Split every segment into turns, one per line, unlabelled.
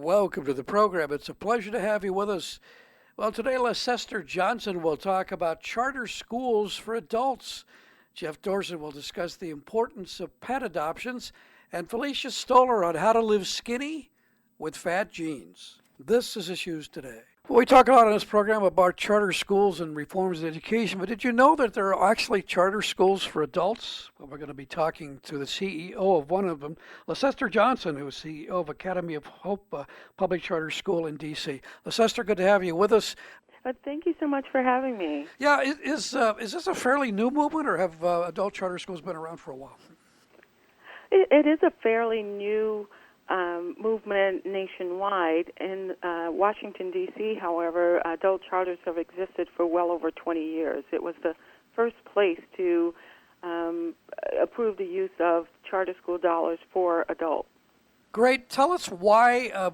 Welcome to the program. It's a pleasure to have you with us. Well, today, Leicester Johnson will talk about charter schools for adults. Jeff Dorson will discuss the importance of pet adoptions, and Felicia Stoller on how to live skinny with fat genes. This is Issues Today. Well, we talk a lot on this program about charter schools and reforms in education, but did you know that there are actually charter schools for adults? Well, we're going to be talking to the CEO of one of them, Leicester Johnson, who is CEO of Academy of Hope Public Charter School in D.C. Leicester, good to have you with us.
Thank you so much for having me.
Yeah, is this a fairly new movement, or have adult charter schools been around for a while?
It is a fairly new movement nationwide. In Washington, D.C., however, adult charters have existed for well over 20 years. It was the first place to approve the use of charter school dollars for adults.
Great. Tell us why.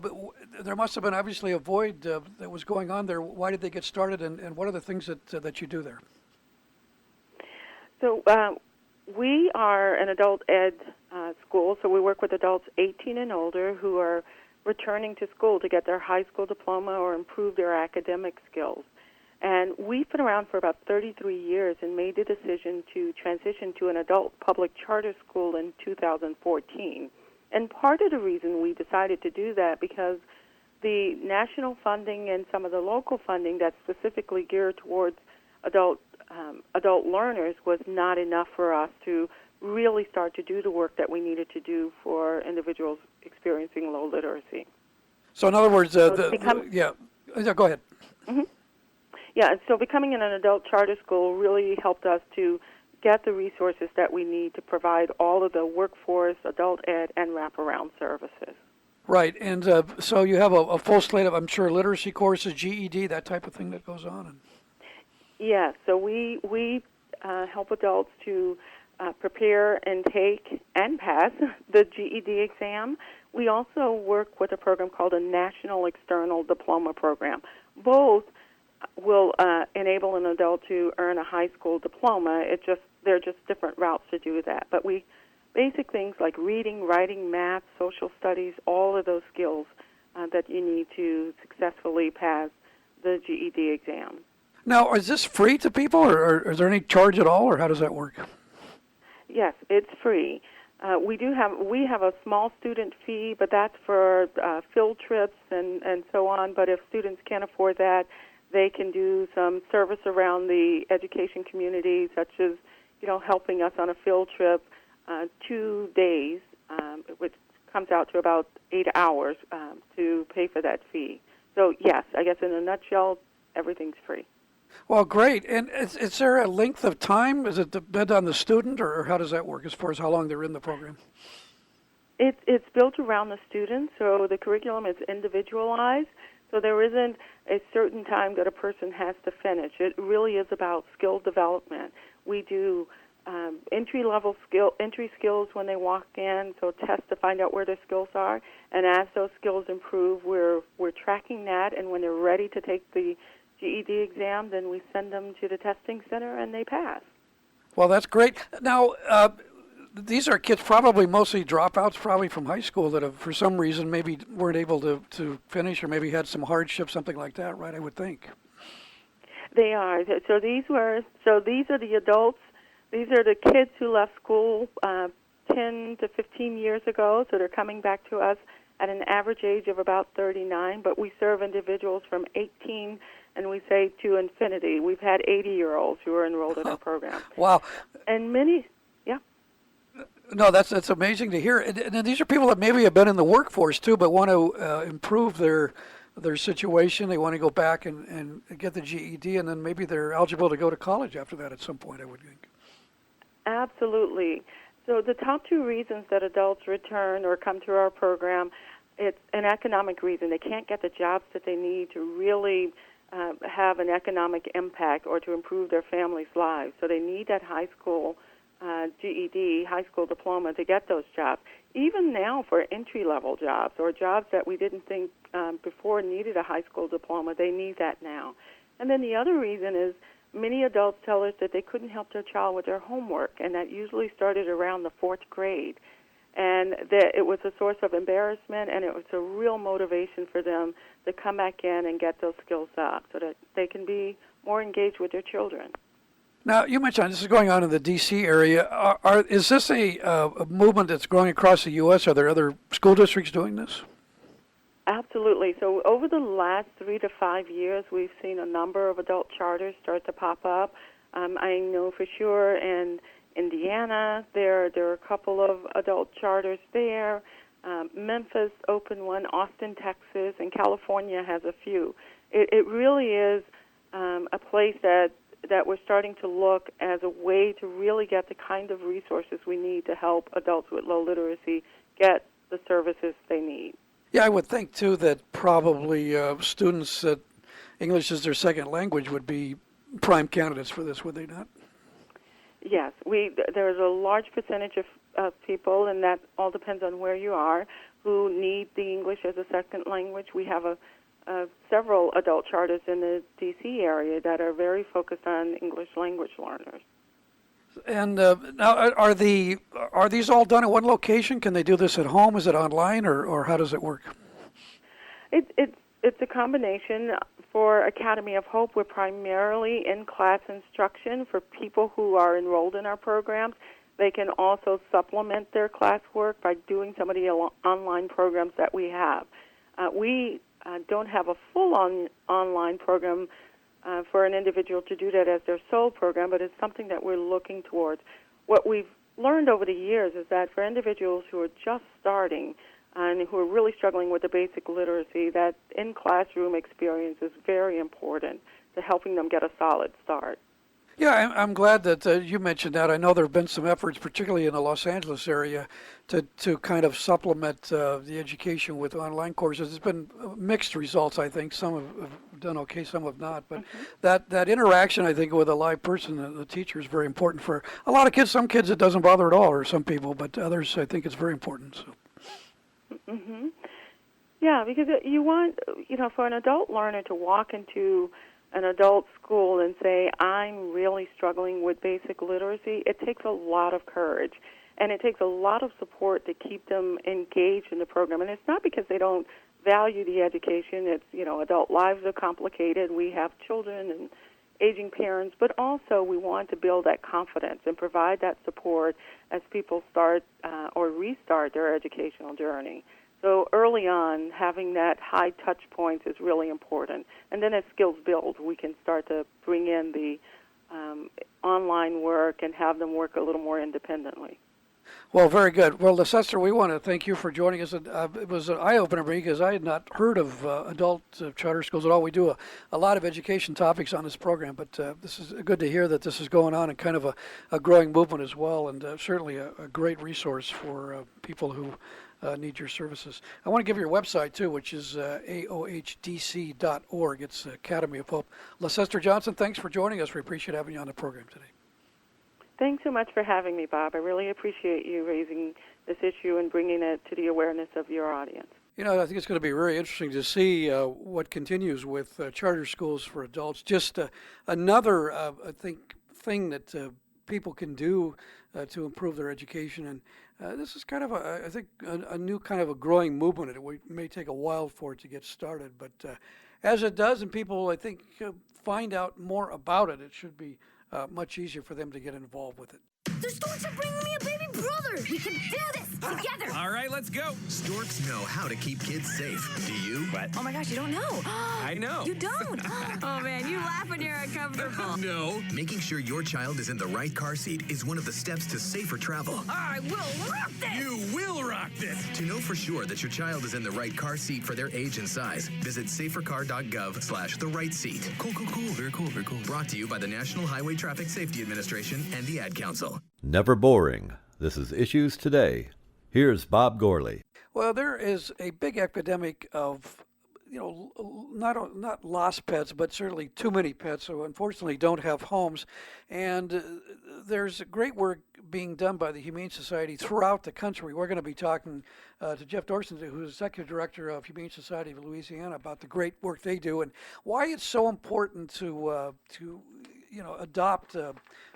There must have been obviously a void that was going on there. Why did they get started, and what are the things that you do there?
So we are an adult ed school, so we work with adults 18 and older who are returning to school to get their high school diploma or improve their academic skills. And we've been around for about 33 years and made the decision to transition to an adult public charter school in 2014. And part of the reason we decided to do that because the national funding and some of the local funding that's specifically geared towards adult learners was not enough for us to really start to do the work that we needed to do for individuals experiencing low literacy.
So in other words, go ahead.
Mm-hmm. Yeah, and so becoming an adult charter school really helped us to get the resources that we need to provide all of the workforce, adult ed, and wraparound services.
Right, and so you have a full slate of, I'm sure, literacy courses, GED, that type of thing that goes on.
Yes, so we help adults to prepare and take and pass the GED exam. We also work with a program called a National External Diploma Program. Both will enable an adult to earn a high school diploma. They're just different routes to do that. But we basic things like reading, writing, math, social studies, all of those skills that you need to successfully pass the GED exam.
Now, is this free to people, or is there any charge at all, or how does that work?
Yes, it's free. We have a small student fee, but that's for field trips and so on. But if students can't afford that, they can do some service around the education community, such as helping us on a field trip 2 days, which comes out to about 8 hours to pay for that fee. So yes, I guess in a nutshell, everything's free.
Well, great. And is there a length of time? Does it depend on the student, or how does that work as far as how long they're in the program?
It's built around the student, so the curriculum is individualized. So there isn't a certain time that a person has to finish. It really is about skill development. We do entry skills when they walk in, so test to find out where their skills are. And as those skills improve, we're tracking that. And when they're ready to take the GED exam, then we send them to the testing center and they pass.
Well, that's great. Now, these are kids probably mostly dropouts, probably from high school, that have, for some reason, maybe weren't able to finish or maybe had some hardship, something like that, right, I would think.
They are. So these are the adults. These are the kids who left school 10 to 15 years ago, so they're coming back to us at an average age of about 39, but we serve individuals from 18 and we say to infinity. We've had 80-year-olds who are enrolled in our program.
Wow.
And many,
No, that's amazing to hear. And these are people that maybe have been in the workforce too, but want to improve their situation. They want to go back and get the GED, and then maybe they're eligible to go to college after that at some point, I would think.
Absolutely. So the top two reasons that adults return or come to our program, it's an economic reason. They can't get the jobs that they need to really have an economic impact or to improve their families' lives. So they need that high school GED, high school diploma, to get those jobs. Even now for entry-level jobs or jobs that we didn't think before needed a high school diploma, they need that now. And then the other reason is many adults tell us that they couldn't help their child with their homework, and that usually started around the 4th grade. And that it was a source of embarrassment, and it was a real motivation for them to come back in and get those skills up so that they can be more engaged with their children.
Now, you mentioned this is going on in the D.C. area. Is this a movement that's growing across the U.S.? Are there other school districts doing this?
Absolutely. So over the last 3 to 5 years, we've seen a number of adult charters start to pop up. I know for sure in Indiana, there are a couple of adult charters there. Memphis opened one, Austin, Texas, and California has a few. It really is a place that we're starting to look as a way to really get the kind of resources we need to help adults with low literacy get the services they need.
Yeah, I would think, too, that probably students that English is their second language would be prime candidates for this, would they not?
Yes, there's a large percentage of people, and that all depends on where you are, who need the English as a second language. We have several adult charters in the D.C. area that are very focused on English language learners.
And now, are these all done at one location? Can they do this at home? Is it online, or how does it work?
It's a combination. For Academy of Hope, we're primarily in-class instruction for people who are enrolled in our programs. They can also supplement their classwork by doing some of the online programs that we have. We don't have a full online program for an individual to do that as their sole program, but it's something that we're looking towards. What we've learned over the years is that for individuals who are just starting and who are really struggling with the basic literacy, that in-classroom experience is very important to helping them get a solid start.
Yeah, I'm glad that you mentioned that. I know there have been some efforts, particularly in the Los Angeles area, to kind of supplement the education with online courses. It's been mixed results, I think. Some have done okay, some have not. But that interaction, I think, with a live person, the teacher, is very important for a lot of kids. Some kids it doesn't bother at all, or some people, but others, I think it's very important. So.
Mm-hmm. Yeah, because you want, for an adult learner to walk into an adult school and say, I'm really struggling with basic literacy, it takes a lot of courage. And it takes a lot of support to keep them engaged in the program. And it's not because they don't value the education. It's, adult lives are complicated. We have children and aging parents, but also we want to build that confidence and provide that support as people start or restart their educational journey. So early on, having that high touch points is really important. And then as skills build, we can start to bring in the online work and have them work a little more independently.
Well, very good. Well, Lester, we want to thank you for joining us. It was an eye-opener for me because I had not heard of adult charter schools at all. We do a lot of education topics on this program, but this is good to hear that this is going on and kind of a growing movement as well, and certainly a great resource for people who need your services. I want to give you your website, too, which is aohdc.org. It's Academy of Hope. Lester Johnson, thanks for joining us. We appreciate having you on the program today.
Thanks so much for having me, Bob. I really appreciate you raising this issue and bringing it to the awareness of your audience.
I think it's going to be very interesting to see what continues with charter schools for adults. Just another, I think, thing that people can do to improve their education. And this is kind of, a new kind of a growing movement. It may take a while for it to get started. But as it does and people, I think, find out more about it, it should be much easier for them to get involved with it.
The storks are bringing me a baby brother. We can do this together.
All right, let's go.
Storks know how to keep kids safe. Do you?
What?
Oh my gosh, you don't know.
I know.
You don't. Oh man, you laugh when you're uncomfortable.
No.
Making sure your child is in the right car seat is one of the steps to safer travel.
I will rock this.
You will rock this.
To know for sure that your child is in the right car seat for their age and size, visit safercar.gov/the right seat. Cool. Very cool. Brought to you by the National Highway Traffic Safety Administration and the Ad Council.
Never boring. This is Issues Today. Here's Bob Gourley.
Well, there is a big epidemic of, not lost pets, but certainly too many pets who unfortunately don't have homes. And there's great work being done by the Humane Society throughout the country. We're going to be talking to Jeff Dorson, who's Executive Director of Humane Society of Louisiana, about the great work they do and why it's so important to adopt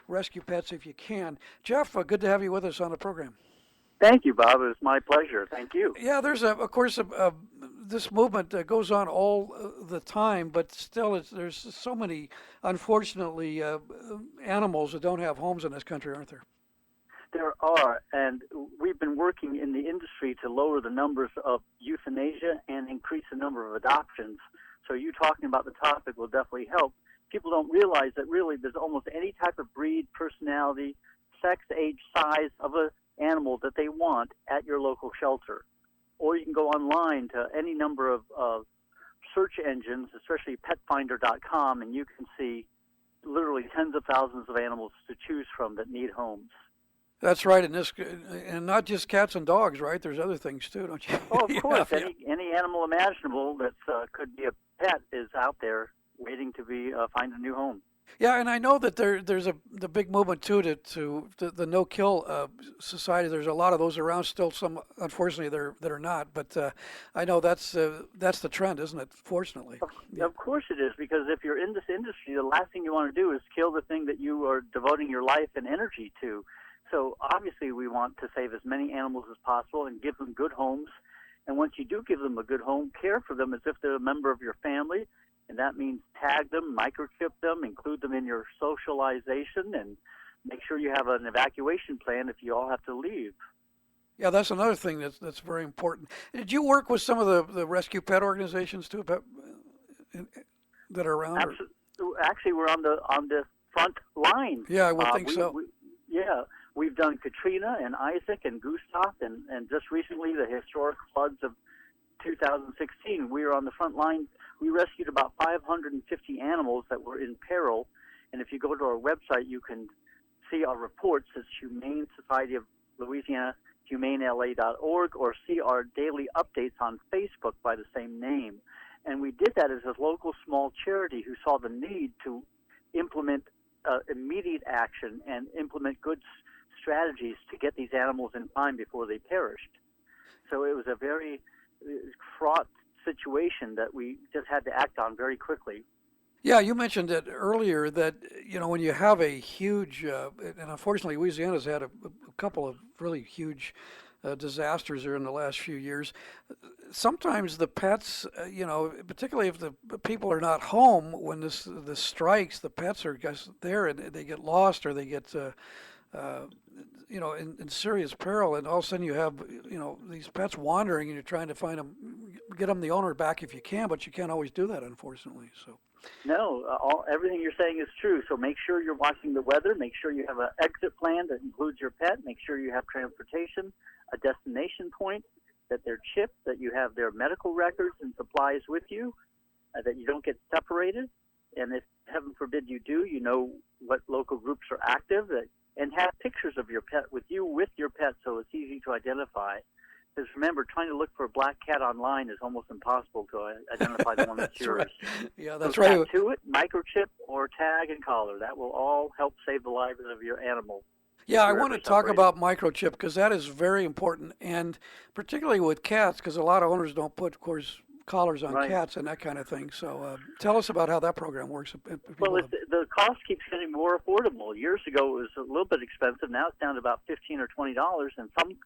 rescue pets if you can. Jeff, good to have you with us on the program.
Thank you, Bob. It was my pleasure. Thank you.
Yeah, there's of course, this movement goes on all the time, but still, there's so many, unfortunately, animals that don't have homes in this country, aren't there?
There are, and we've been working in the industry to lower the numbers of euthanasia and increase the number of adoptions. So you talking about the topic will definitely help. People don't realize that really there's almost any type of breed, personality, sex, age, size of an animal that they want at your local shelter. Or you can go online to any number of search engines, especially petfinder.com, and you can see literally tens of thousands of animals to choose from that need homes.
That's right, and not just cats and dogs, right? There's other things too, don't you?
Oh, of course.
Yeah.
Any animal imaginable that could be a pet is out there waiting to be find a new home.
Yeah, and I know that there's the big movement too to the no kill society. There's a lot of those around still. Some, unfortunately, that are not. But I know that's the trend, isn't it? Fortunately.
Of course it is, because if you're in this industry, the last thing you want to do is kill the thing that you are devoting your life and energy to. So obviously we want to save as many animals as possible and give them good homes. And once you do give them a good home, care for them as if they're a member of your family. And that means tag them, microchip them, include them in your socialization, and make sure you have an evacuation plan if you all have to leave.
Yeah, that's another thing that's very important. Did you work with some of the rescue pet organizations too, that are around?
Actually, we're on the front line.
Yeah, I would think so.
We've done Katrina and Isaac and Gustav, and just recently the historic floods of 2016. We were on the front line. We rescued about 550 animals that were in peril, and if you go to our website, you can see our reports. It's Humane Society of Louisiana, humanela.org, or see our daily updates on Facebook by the same name. And we did that as a local small charity who saw the need to implement immediate action and implement good strategies to get these animals in time before they perished. So it was a very fraught situation that we just had to act on very quickly.
Yeah, you mentioned it earlier that, when you have a huge, and unfortunately Louisiana's had a couple of really huge disasters there in the last few years. Sometimes the pets, particularly if the people are not home when this strikes, the pets are just there and they get lost, or they get in serious peril, and all of a sudden you have, these pets wandering, and you're trying to find them, get them the owner back if you can, but you can't always do that, unfortunately. So.
No, everything you're saying is true. So make sure you're watching the weather. Make sure you have an exit plan that includes your pet. Make sure you have transportation, a destination point, that they're chipped, that you have their medical records and supplies with you, that you don't get separated. And if, heaven forbid, you do, you know what local groups are active, and have pictures of your pet with you, with your pet, so it's easy to identify. Because remember, trying to look for a black cat online is almost impossible to identify the one that's yours.
Right. Yeah, that's
so
right.
Tattoo it, microchip, or tag and collar. That will all help save the lives of your animal.
Yeah, I want to talk about microchip, because that is very important, and particularly with cats, because a lot of owners don't put, of course, collars on cats and that kind of thing. So tell us about how that program works.
Well, the cost keeps getting more affordable. Years ago, it was a little bit expensive. Now it's down to about $15 or $20, and some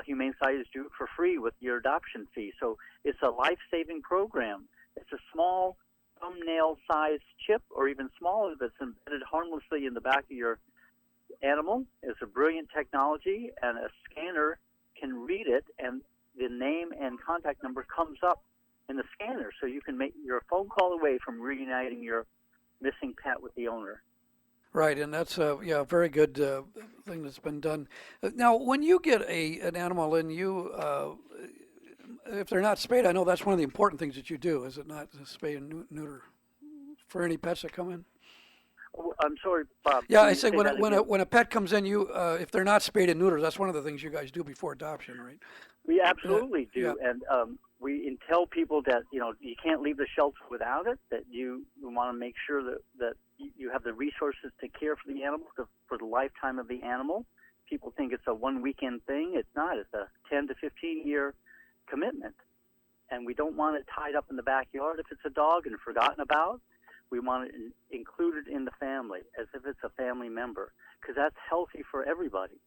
humane societies do it for free with your adoption fee. So it's a life-saving program. It's a small thumbnail-sized chip, or even smaller, that's embedded harmlessly in the back of your animal. It's a brilliant technology, and a scanner can read it, and the name and contact number comes up in the scanner, so you can you're a phone call away from reuniting your missing pet with the owner.
Right, and that's a very good thing that's been done. Now, when you get an animal and you, if they're not spayed, I know that's one of the important things that you do, is it not, spay and neuter for any pets that come in?
Oh, I'm sorry, Bob.
Yeah, I said when a pet comes in, you if they're not spayed and neutered, that's one of the things you guys do before adoption, right?
We absolutely do,
yeah.
And we tell people that you can't leave the shelter without it. That you want to make sure that you have the resources to care for the animal for the lifetime of the animal. People think it's a one weekend thing. It's not. It's a 10 to 15 year commitment, and we don't want it tied up in the backyard if it's a dog and forgotten about. We want it included in the family as if it's a family member, because that's healthy for everybody.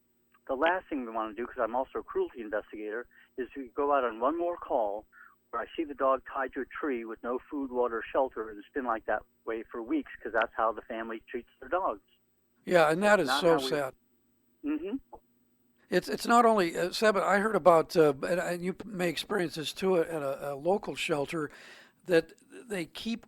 the last thing we want to do, because I'm also a cruelty investigator, is to go out on one more call where I see the dog tied to a tree with no food, water, or shelter, and it's been like that way for weeks, because that's how the family treats their dogs.
Yeah, and that is
Not
so
how we-
sad.
Mm-hmm.
It's not only sad, but I heard about, and you may experience this too at a local shelter, that they keep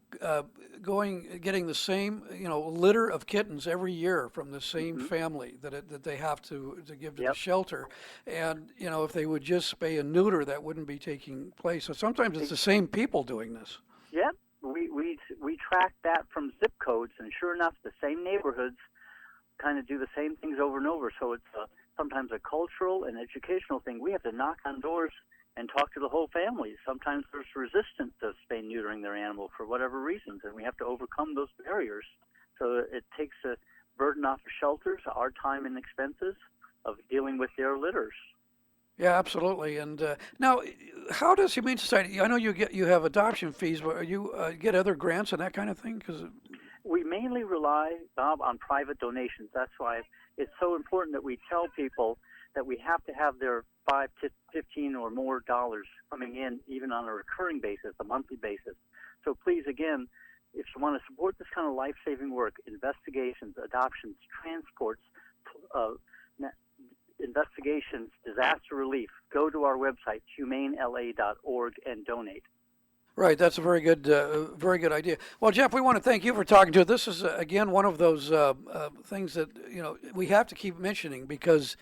getting the same, litter of kittens every year from the same family that they have to give to the shelter. And, if they would just spay and neuter, that wouldn't be taking place. So sometimes it's the same people doing this.
Yep. We track that from zip codes, and sure enough, the same neighborhoods kind of do the same things over and over. So it's sometimes a cultural and educational thing. We have to knock on doors and talk to the whole family. Sometimes there's resistance to spay neutering their animal for whatever reasons, and we have to overcome those barriers. So it takes a burden off the shelters, our time and expenses of dealing with their litters.
Yeah, absolutely. And now, how does Humane Society? I know you have adoption fees, but you get other grants and that kind of thing? Because
we mainly rely, Bob, on private donations. That's why it's so important that we tell people that we have to have their $5 to $15 or more dollars coming in, even on a recurring basis, a monthly basis. So please, again, if you want to support this kind of life-saving work, investigations, adoptions, transports, investigations, disaster relief, go to our website, humanela.org, and donate.
Right, that's a very good idea. Well, Jeff, we want to thank you for talking to us. This is again one of those things that we have to keep mentioning because,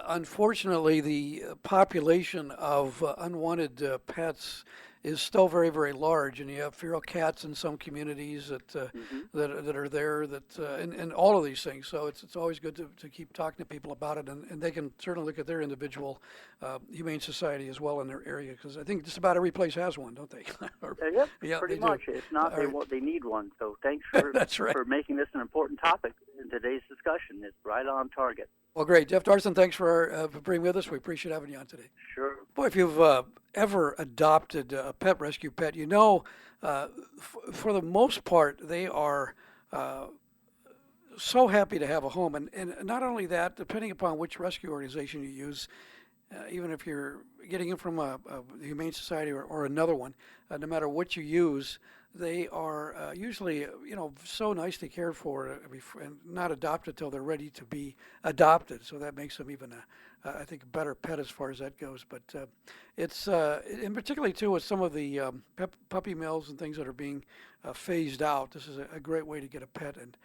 unfortunately, the population of unwanted pets is still very, very large, and you have feral cats in some communities that are there and all of these things. So it's always good to keep talking to people about it, and they can certainly look at their individual humane society as well in their area, because I think just about every place has one, don't they?
Yep, pretty much. If not, they need one. So thanks for
That's right.
for making this an important topic in today's discussion. It's right on target.
Well, great. Jeff Darson, thanks for being with us. We appreciate having you on today.
Sure.
Boy, if you've ever adopted a pet rescue pet, for the most part, they are so happy to have a home. And not only that, depending upon which rescue organization you use, even if you're getting it from a Humane Society or another one, no matter what you use, they are usually, so nicely cared for and not adopted till they're ready to be adopted. So that makes them even, I think, a better pet as far as that goes. But it's, and particularly too, with some of the puppy mills and things that are being phased out, this is a great way to get a pet. And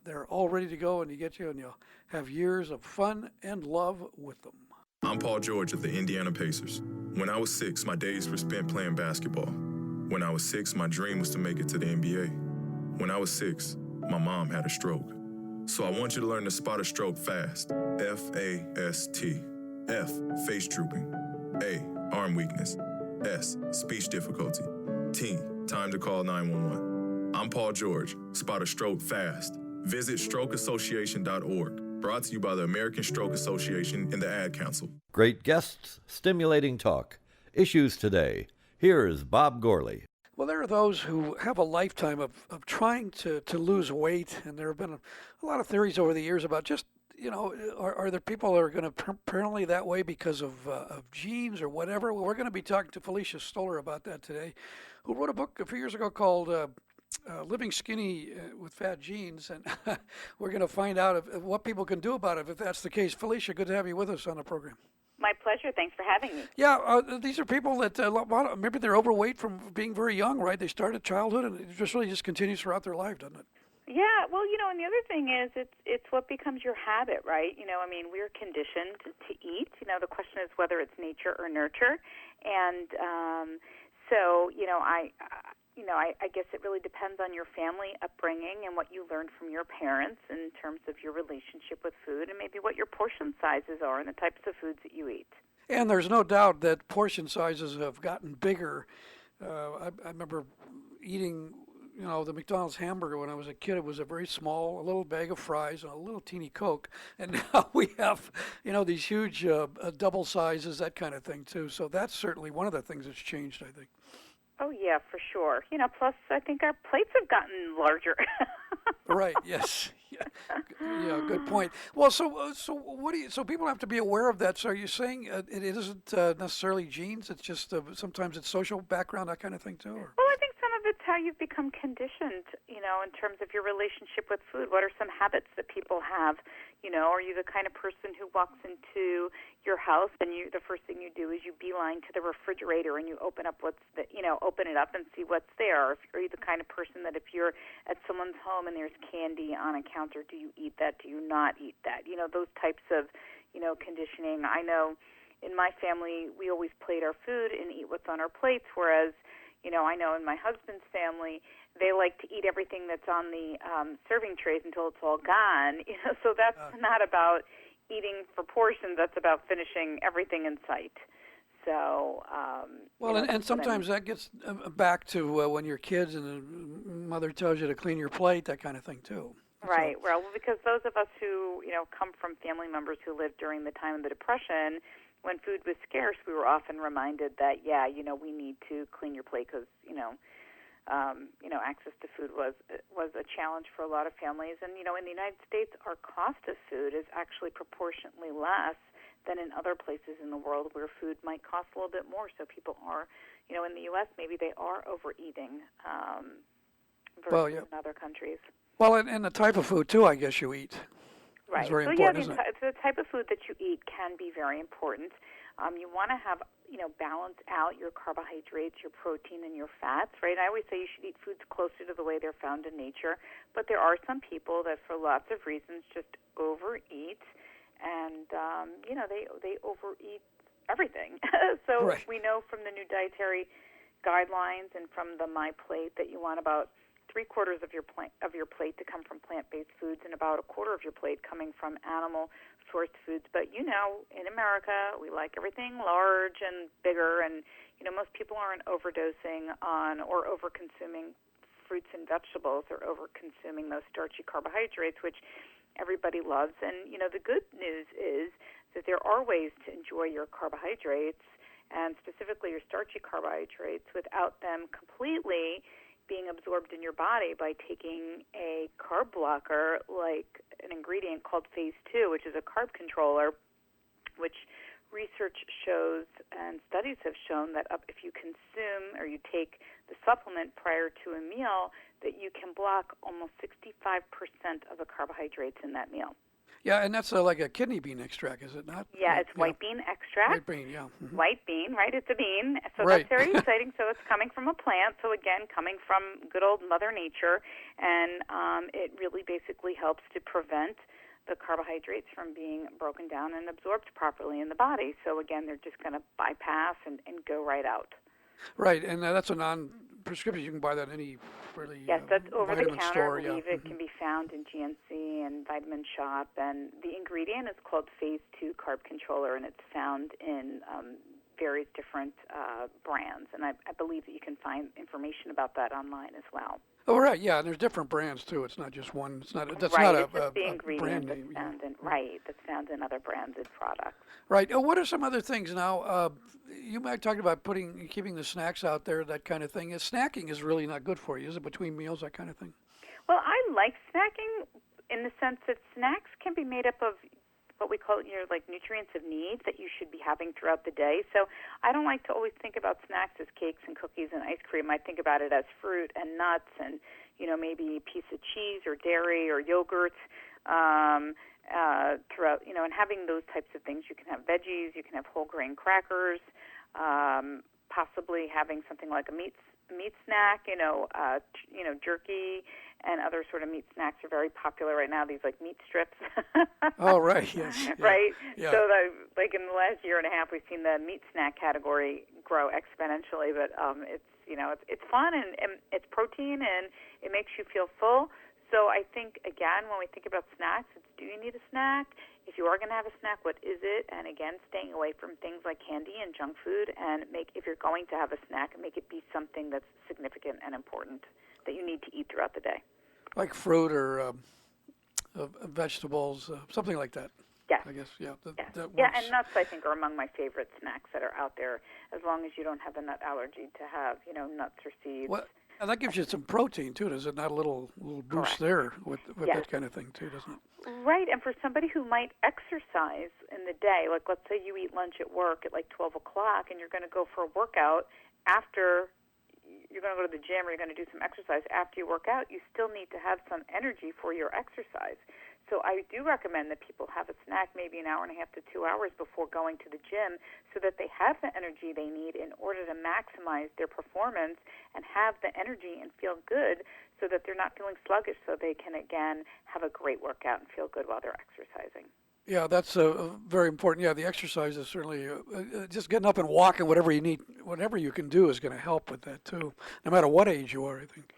they're all ready to go, and you'll have years of fun and love with them.
I'm Paul George of the Indiana Pacers. When I was 6, my days were spent playing basketball. When I was 6, my dream was to make it to the NBA. When I was 6, my mom had a stroke. So I want you to learn to spot a stroke fast. F-A-S-T. F, face drooping. A, arm weakness. S, speech difficulty. T, time to call 911. I'm Paul George. Spot a stroke fast. Visit strokeassociation.org. Brought to you by the American Stroke Association and the Ad Council.
Great guests, stimulating talk. Issues today. Here is Bob Gourley.
Well, there are those who have a lifetime of trying to lose weight, and there have been a lot of theories over the years about just, are there people that are going to permanently that way because of genes or whatever? Well, we're going to be talking to Felicia Stoller about that today, who wrote a book a few years ago called Living Skinny with Fat Genes, and we're going to find out what people can do about it if that's the case. Felicia, good to have you with us on the program.
My pleasure. Thanks for having me.
Yeah, these are people that maybe they're overweight from being very young, right? They start at childhood, and it just continues throughout their life, doesn't it?
Yeah, well, and the other thing is it's what becomes your habit, right? We're conditioned to eat. The question is whether it's nature or nurture, and I guess it really depends on your family upbringing and what you learned from your parents in terms of your relationship with food and maybe what your portion sizes are and the types of foods that you eat.
And there's no doubt that portion sizes have gotten bigger. I remember eating, the McDonald's hamburger when I was a kid. It was a very small, a little bag of fries and a little teeny Coke. And now we have, these huge double sizes, that kind of thing too. So that's certainly one of the things that's changed, I think.
Oh, yeah, for sure. Plus I think our plates have gotten larger.
Right. Yes. Yeah. Yeah. Good point. Well, so what do you? So people have to be aware of that. So are you saying it isn't necessarily genes? It's just sometimes it's social background, that kind of thing too. Or?
Well, I think some of it's how you've become conditioned, in terms of your relationship with food. What are some habits that people have? Are you the kind of person who walks into your house and the first thing you do is you beeline to the refrigerator and you open up open it up and see what's there? Or are you the kind of person that if you're at someone's home and there's candy on a counter, do you eat that? Do you not eat that? Those types of, conditioning. I know in my family, we always plate our food and eat what's on our plates, whereas, I know in my husband's family, they like to eat everything that's on the serving trays until it's all gone. So that's not about eating for portions. That's about finishing everything in sight. So,
well, and sometimes that gets back to when you're kids and the mother tells you to clean your plate, that kind of thing too.
Right. Well, because those of us who, come from family members who lived during the time of the Depression, when food was scarce, we were often reminded that, we need to clean your plate because, access to food was a challenge for a lot of families. And, in the United States, our cost of food is actually proportionately less than in other places in the world where food might cost a little bit more. So people are, in the U.S., maybe they are overeating versus in other countries.
Well, and the type of food, too, I guess you eat.
Right.
Is very
So,
important, isn't it?
the type of food that you eat can be very important. You want to have, balance out your carbohydrates, your protein, and your fats, right? I always say you should eat foods closer to the way they're found in nature, but there are some people that, for lots of reasons, just overeat, and, they overeat everything. So
right.
We know from the new dietary guidelines and from the My Plate that you want about 3/4 of your plate to come from plant-based foods and about 1/4 of your plate coming from animal-sourced foods. But in America, we like everything large and bigger, and most people aren't overdosing on or over-consuming fruits and vegetables or over-consuming those starchy carbohydrates, which everybody loves. And the good news is that there are ways to enjoy your carbohydrates, and specifically your starchy carbohydrates, without them completely being absorbed in your body by taking a carb blocker, like an ingredient called phase 2, which is a carb controller, which research shows and studies have shown that if you consume or you take the supplement prior to a meal, that you can block almost 65% of the carbohydrates in that meal.
Yeah, and that's like a kidney bean extract, is it not?
Yeah, it's white bean extract.
White bean, yeah. Mm-hmm.
White bean, right? It's a bean. So
right.
That's very exciting. So it's coming from a plant. So again, coming from good old Mother Nature. And it really basically helps to prevent the carbohydrates from being broken down and absorbed properly in the body. So again, they're just going to bypass and go right out.
Right, and that's a non-prescription. You can buy that in any really
yes, that's over the counter.
store.
I believe it can be found in GNC and Vitamin Shop. And the ingredient is called Phase 2 Carb Controller, and it's found in various different brands. And I believe that you can find information about that online as well.
Oh, right, yeah, and there's different brands too. It's not just one. It's not. That's
right,
not
it's just the ingredient
brand name.
That's found in that's found in other branded products.
Right. Oh, what are some other things now? You might talk about keeping the snacks out there, that kind of thing. Snacking is really not good for you, is it? Between meals, that kind of thing.
Well, I like snacking in the sense that snacks can be made up of what we call, like nutrients of need that you should be having throughout the day. So I don't like to always think about snacks as cakes and cookies and ice cream. I think about it as fruit and nuts and, maybe a piece of cheese or dairy or yogurt throughout, and having those types of things. You can have veggies, you can have whole grain crackers, possibly having something like a meat snack, jerky and other sort of meat snacks are very popular right now. These like meat strips.
Oh, right. Yes. Yeah.
Right.
Yeah.
So like in the last year and a half, we've seen the meat snack category grow exponentially. But it's fun and it's protein and it makes you feel full. So I think, again, when we think about snacks, it's do you need a snack? If you are going to have a snack, what is it? And again, staying away from things like candy and junk food. And if you're going to have a snack, make it be something that's significant and important that you need to eat throughout the day.
Like fruit or vegetables, something like that.
Yes.
I guess, yeah.
Yes.
That works.
Yeah, and nuts, I think, are among my favorite snacks that are out there, as long as you don't have a nut allergy to have, nuts or seeds.
Well, and that gives you some protein, too, does it? Not a little boost
Correct.
there with
Yes.
that kind of thing, too, doesn't it?
Right, and for somebody who might exercise in the day, like let's say you eat lunch at work at like 12 o'clock and you're going to go for a workout after you're going to go to the gym or you're going to do some exercise after you work out, you still need to have some energy for your exercise. So I do recommend that people have a snack maybe an hour and a half to 2 hours before going to the gym so that they have the energy they need in order to maximize their performance and have the energy and feel good so that they're not feeling sluggish so they can, again, have a great workout and feel good while they're exercising.
Yeah, that's very important. Yeah, the exercise is certainly just getting up and walking, whatever you need, whatever you can do is going to help with that, too, no matter what age you are, I think.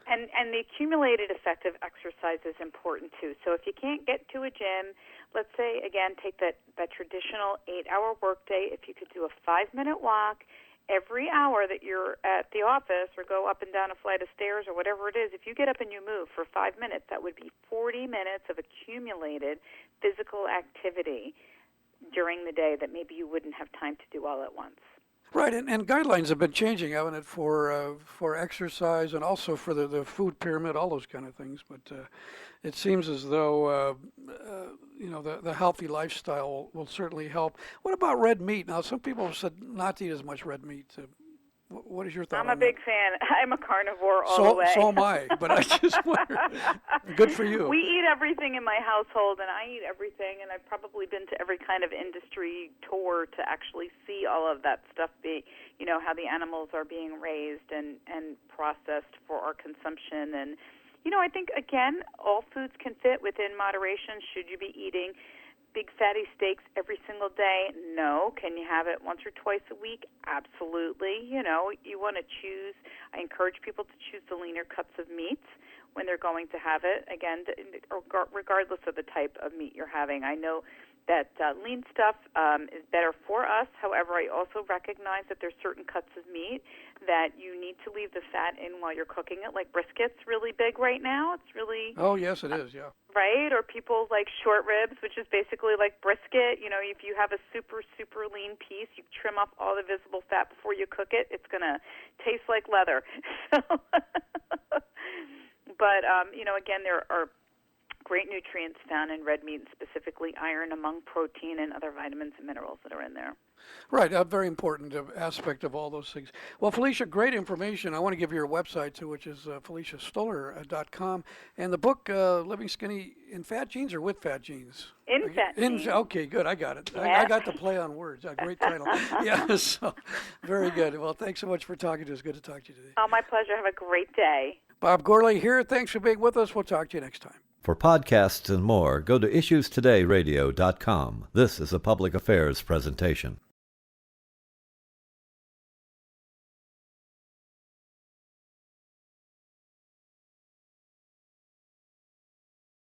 And the accumulated effect of exercise is important, too. So if you can't get to a gym, let's say, again, take that traditional 8-hour workday. If you could do a 5-minute walk every hour that you're at the office or go up and down a flight of stairs or whatever it is, if you get up and you move for 5 minutes, that would be 40 minutes of accumulated physical activity during the day that maybe you wouldn't have time to do all at once.
Right, and guidelines have been changing, haven't it, for exercise and also for the food pyramid, all those kind of things. But it seems as though the healthy lifestyle will certainly help. What about red meat? Now, some people have said not to eat as much red meat. What is your thought?
I'm a big fan. I'm a carnivore all the way.
So am I, but I just wonder. Good for you.
We eat everything in my household, and I eat everything, and I've probably been to every kind of industry tour to actually see all of that stuff how the animals are being raised and processed for our consumption. And, I think, again, all foods can fit within moderation. Should you be eating big fatty steaks every single day? No. Can you have it once or twice a week? Absolutely. You want to choose. I encourage people to choose the leaner cuts of meats when they're going to have it. Again, regardless of the type of meat you're having. I know that lean stuff is better for us. However, I also recognize that there's certain cuts of meat that you need to leave the fat in while you're cooking it. Like brisket's really big right now. It's really...
Oh, yes, it is, yeah.
Right? Or people like short ribs, which is basically like brisket. If you have a super, super lean piece, you trim off all the visible fat before you cook it, it's going to taste like leather. But, again, there are great nutrients found in red meat, and specifically iron among protein and other vitamins and minerals that are in there.
Right, a very important aspect of all those things. Well, Felicia, great information. I want to give you your website, too, which is FeliciaStoller.com. And the book, Living Skinny in Fat Jeans or with Fat Jeans?
In fat jeans.
Okay, good. I got it.
Yeah.
I got the play on words. A great title. Yeah, so very good. Well, thanks so much for talking to us. Good to talk to you today.
Oh, my pleasure. Have a great day.
Bob Gourley here. Thanks for being with us. We'll talk to you next time.
For podcasts and more, go to issuestodayradio.com. This is a public affairs presentation.